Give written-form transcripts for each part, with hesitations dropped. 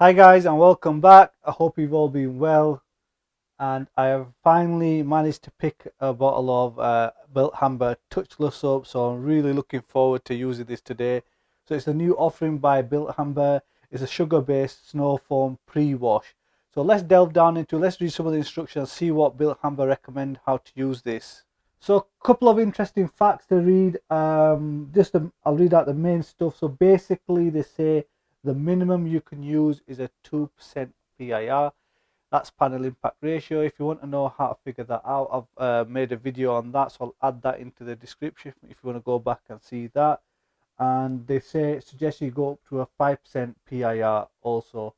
Hi guys and welcome back. I hope you've all been well, and I have finally managed to pick a bottle of Bilt Hamber Touchless soap, so I'm really looking forward to using this today. So it's a new offering by Bilt Hamber. It's a sugar-based snow foam pre-wash. So let's delve down into, let's read some of the instructions, see what Bilt Hamber recommend how to use this. So a couple of interesting facts to read. I'll read out the main stuff. So basically, they say the minimum you can use is a 2% PIR. That's panel impact ratio. If you want to know how to figure that out, I've made a video on that, so I'll add that into the description if you want to go back and see that. And they suggest you go up to a 5% PIR also.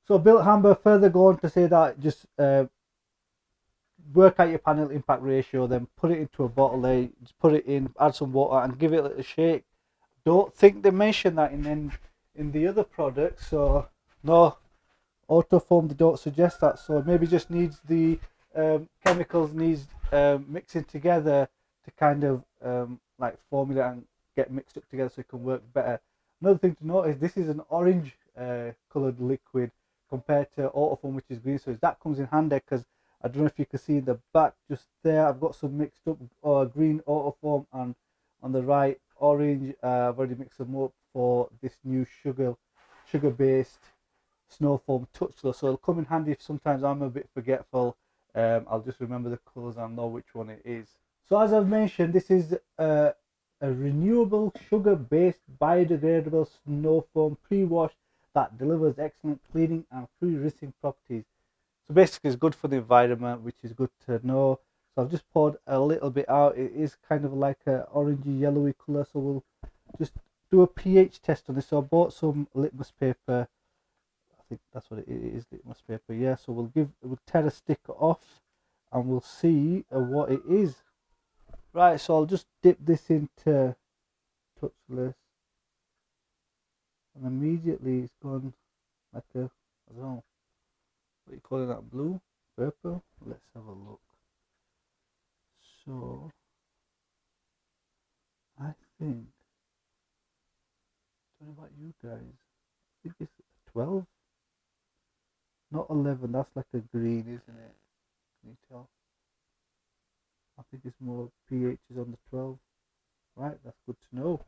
So Bill Hamber further go on to say that just work out your panel impact ratio, then put it into a bottle there, just put it in, add some water and give it a little shake. Don't think they mention that in the other products, so no, Autofoam, they don't suggest that, so maybe just needs the chemicals needs mixing together to kind of like formulate and get mixed up together so it can work better. Another thing to note is this is an orange coloured liquid compared to Autofoam, which is green, so that comes in handy because I don't know if you can see in the back just there, I've got some mixed up green Autofoam, and on the right orange. I've already mixed them up for this new sugar based snow foam touchless, so it'll come in handy if sometimes I'm a bit forgetful. I'll just remember the colours and know which one it is. So as I've mentioned, this is a renewable sugar based biodegradable snow foam pre-wash that delivers excellent cleaning and free rinsing properties. So basically it's good for the environment, which is good to know. So I've just poured a little bit out. It is kind of like a orangey yellowy colour, so we'll just do a pH test on this. So I bought some litmus paper. I think that's what it is, litmus paper. Yeah, so we'll tear a stick off and we'll see what it is. Right, so I'll just dip this into touchless, and immediately it's gone like a, I don't know, what you calling that, blue, purple? Let's have a look. So I think, I don't know about you guys, I think it's 12, not 11. That's like a green, isn't it? Can you tell? I think it's more pH is on the 12. Right, that's good to know.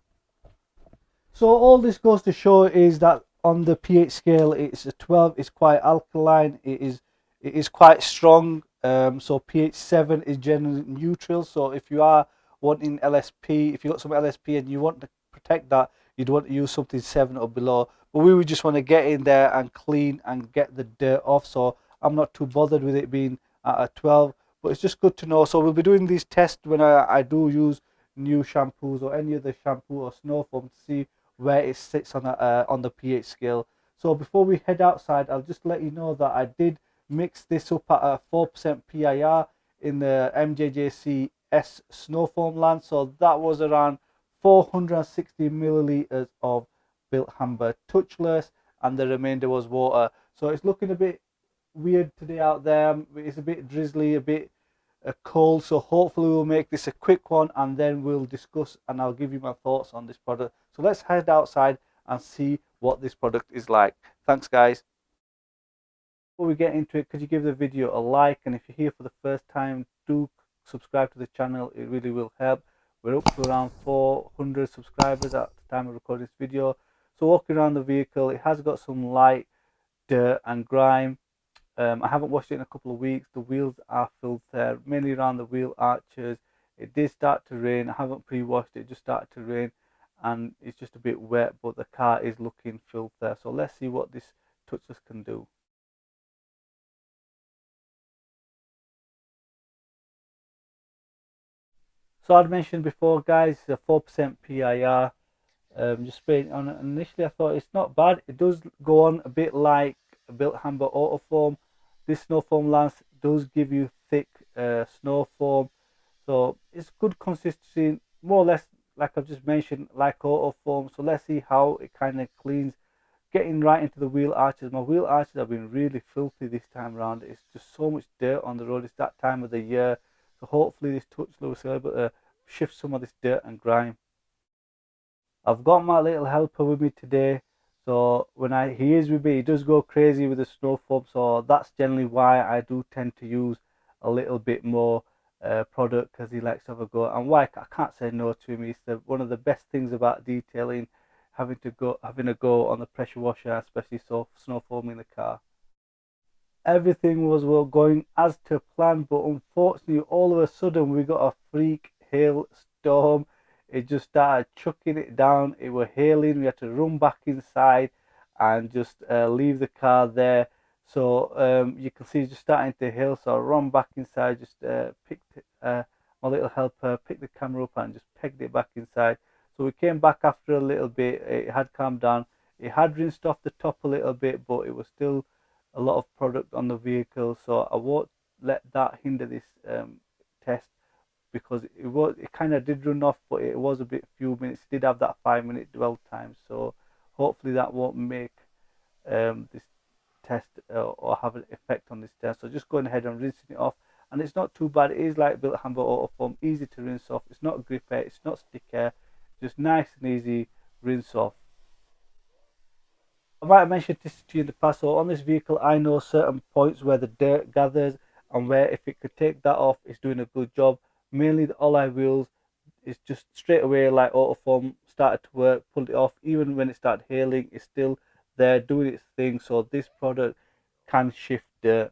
So all this goes to show is that on the pH scale, it's a 12. It's quite alkaline. It is quite strong. So pH 7 is generally neutral. So if you are wanting LSP, if you got some LSP and you want to protect that, you'd want to use something 7 or below. But we would just want to get in there and clean and get the dirt off. So I'm not too bothered with it being at a 12. But it's just good to know. So we'll be doing these tests when I do use new shampoos or any other shampoo or snow foam to see where it sits on the pH scale. So before we head outside, I'll just let you know that I did mix this up at a 4% PIR in the MJJC S snow foam land. So that was around 460 milliliters of Bilt Hamber touchless, and the remainder was water. So it's looking a bit weird today out there. It's a bit drizzly, a bit cold, so hopefully we'll make this a quick one and then we'll discuss and I'll give you my thoughts on this product. So let's head outside and see what this product is like. Thanks guys. Before we get into it, could you give the video a like, and if you're here for the first time, do subscribe to the channel. It really will help. We're up to around 400 subscribers at the time of recording this video. So walking around the vehicle, it has got some light dirt and grime. I haven't washed it in a couple of weeks. The wheels are filthy, mainly around the wheel arches. It did start to rain. I haven't pre-washed it, just started to rain and it's just a bit wet, but the car is looking filthy. So let's see what this touchless can do. So I'd mentioned before guys, it's a 4% PIR. Just spraying on it. Initially I thought it's not bad. It does go on a bit like a Bilt Hamber Autofoam. This snow foam lance does give you thick snow foam, so it's good consistency, more or less like I've just mentioned, like Autofoam. So let's see how it kind of cleans, getting right into the wheel arches. My wheel arches have been really filthy this time around. It's just so much dirt on the road. It's that time of the year, so hopefully this touchless will be able to shift some of this dirt and grime. I've got my little helper with me today, so So when he is with me, he does go crazy with the snow foam. So that's generally why I do tend to use a little bit more product, because he likes to have a go. And why I can't say no to him. He's one of the best things about detailing, having a go on the pressure washer, especially so snow foam in the car. Everything was well going as to plan, but unfortunately, all of a sudden, we got a freak hail storm. It just started chucking it down. It was hailing. We had to run back inside and just leave the car there. So you can see it's just starting to hail. So I ran back inside, just picked my little helper, picked the camera up and just pegged it back inside. So we came back after a little bit. It had calmed down. It had rinsed off the top a little bit, but it was still a lot of product on the vehicle, so I won't let that hinder this test, because it kind of did run off, but it was a bit few minutes. It did have that 5 minute dwell time, so hopefully that won't make this test or have an effect on this test. So just going ahead and rinsing it off, and it's not too bad. It is like Bilt Hamber Autofoam, easy to rinse off. It's not gripper, it's not sticker, just nice and easy rinse off. I might have mentioned this to you in the past. So on this vehicle, I know certain points where the dirt gathers, and where if it could take that off, it's doing a good job. Mainly the alloy wheels is just straight away, like Autofoam started to work, pulled it off. Even when it started hailing, it's still there doing its thing. So this product can shift dirt.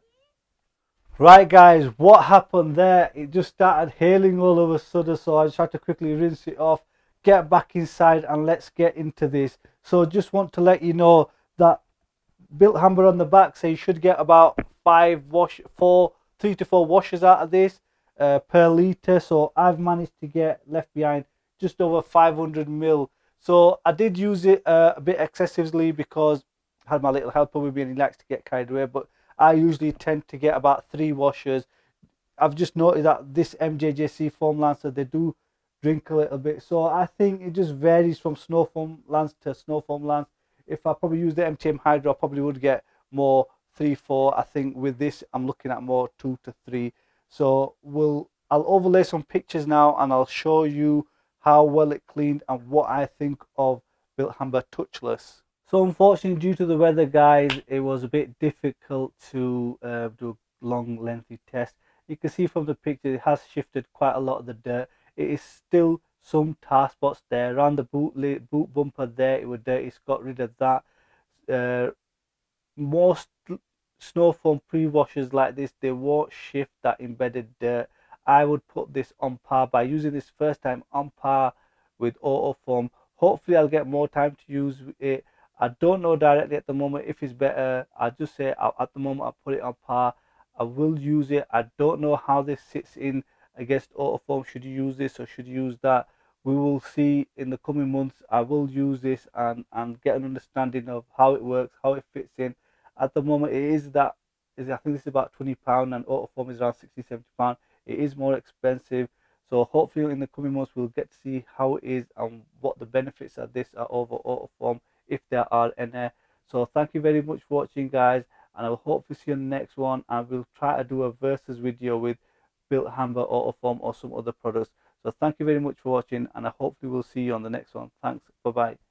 Right, guys, what happened there? It just started hailing all of a sudden, so I just had to quickly rinse it off, get back inside, and let's get into this. So just want to let you know that Bilt Hamber on the back, so you should get about 3 to 4 washes out of this per litre. So I've managed to get left behind just over 500 mil. So I did use it a bit excessively, because I had my little helper with me and he likes to get carried away, but I usually tend to get about 3 washes. I've just noticed that this MJJC foam lancer, they do drink a little bit. So I think it just varies from snow foam lance to snow foam lance. If I probably use the MTM Hydro, I probably would get more 3, 4. I think with this, I'm looking at more 2 to 3. So I'll overlay some pictures now, and I'll show you how well it cleaned and what I think of Bilt Hamber Touchless. So unfortunately, due to the weather, guys, it was a bit difficult to do a long, lengthy test. You can see from the picture, it has shifted quite a lot of the dirt. It is still some tar spots there. Around the boot bumper there, it was dirty. It's got rid of that. Uh, Most snow foam pre-washers like this, they won't shift that embedded dirt. I would put this on par, by using this first time, on par with Autofoam. Hopefully I'll get more time to use it. I don't know directly at the moment if it's better. I just say at the moment I'll put it on par. I will use it. I don't know how this sits in against Autofoam. Should you use this or should you use that? We will see in the coming months. I will use this and get an understanding of how it works, how it fits in. At the moment, I think this is about £20, and Autofoam is around £60, £70. It is more expensive. So hopefully in the coming months we'll get to see how it is and what the benefits of this are over Autofoam, if there are any. So thank you very much for watching, guys, and I will hopefully see you on the next one, and we'll try to do a versus video with Bilt Hamber, Autofoam, or some other products. So thank you very much for watching, and I hopefully will see you on the next one. Thanks. Bye bye.